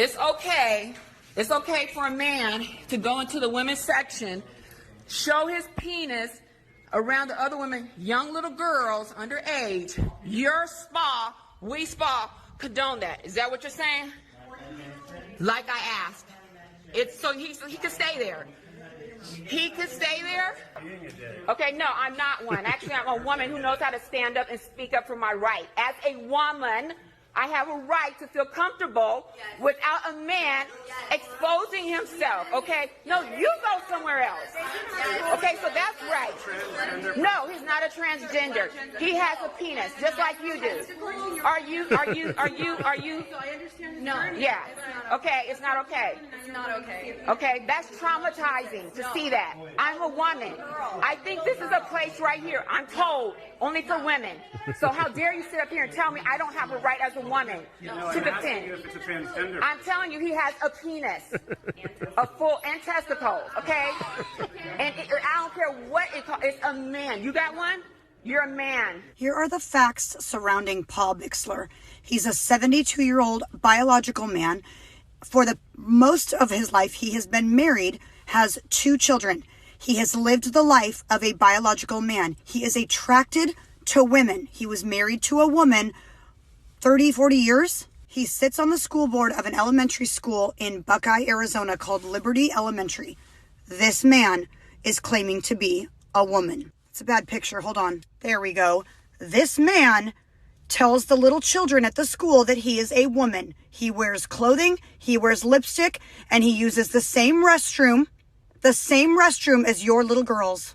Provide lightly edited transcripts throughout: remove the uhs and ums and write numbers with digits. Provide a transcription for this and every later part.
It's okay. It's okay for a man to go into the women's section, show his penis around the other women, young little girls underage. Your spa, we spa, condone that. Is that what you're saying? Like I asked. It's so he could stay there. He could stay there? Okay, no, I'm not one. Actually, I'm a woman who knows how to stand up and speak up for my right. As a woman, I have a right to feel comfortable without a man exposing himself, okay? No, you go somewhere else. Okay, so that's right. No, he's not a transgender. He has a penis, just like you do. Are you? No. Yeah. Okay, it's not okay. It's not okay. Okay, that's traumatizing to see that. I'm a woman. I think this is a place right here, I'm told, only for women. So how dare you sit up here and tell me I don't have a right as a woman to defend? If it's a transgender. I'm telling you, he has a penis, a full, and testicles, okay? And I don't care what it's called. It's a man. You got one? You're a man. Here are the facts surrounding Paul Bixler. He's a 72-year-old biological man. For the most of his life, he has been married, has 2 children. He has lived the life of a biological man. He is attracted to women. He was married to a woman 30, 40 years. He sits on the school board of an elementary school in Buckeye, Arizona called Liberty Elementary. This man is claiming to be a woman. It's a bad picture. Hold on. There we go. This man tells the little children at the school that he is a woman. He wears clothing, he wears lipstick, and he uses the same restroom as your little girls.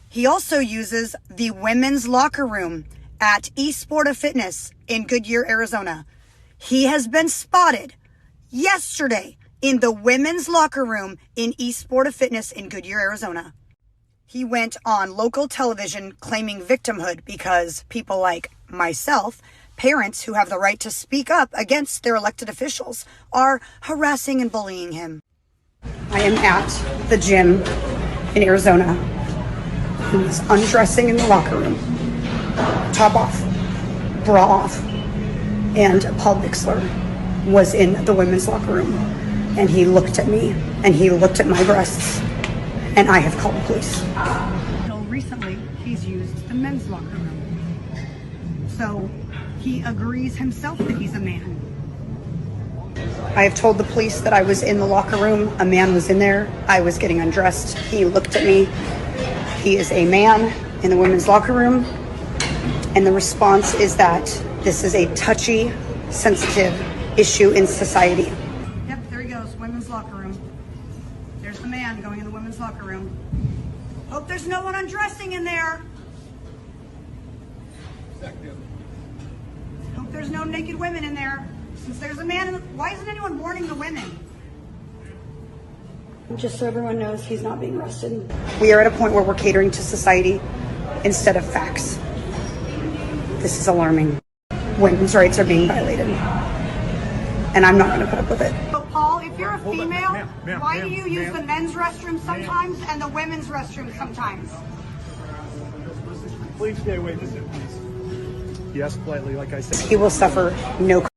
He also uses the women's locker room at Esporta Fitness in Goodyear, Arizona. He has been spotted yesterday in the women's locker room in Esporta Fitness in Goodyear, Arizona. He went on local television claiming victimhood because people like myself, parents who have the right to speak up against their elected officials, are harassing and bullying him. I am at the gym in Arizona. He's undressing in the locker room. Top off, bra off. And Paul Bixler was in the women's locker room. And he looked at me and he looked at my breasts. And I have called the police. Until recently, he's used the men's locker room. So he agrees himself that he's a man. I have told the police that I was in the locker room. A man was in there. I was getting undressed. He looked at me. He is a man in the women's locker room. And the response is that this is a touchy, sensitive issue in society. Yep, there he goes, women's locker room. There's the man going in the women's locker room. Hope there's no one undressing in there. Hope there's no naked women in there. Since there's a man, why isn't anyone warning the women? Just so everyone knows, he's not being arrested. We are at a point where we're catering to society instead of facts. This is alarming. Women's rights are being violated. And I'm not going to put up with it. So Paul, if you're a female, why do you use the men's restroom sometimes and the women's restroom sometimes? Please stay away from it, please. Yes, politely, like I said. He will suffer no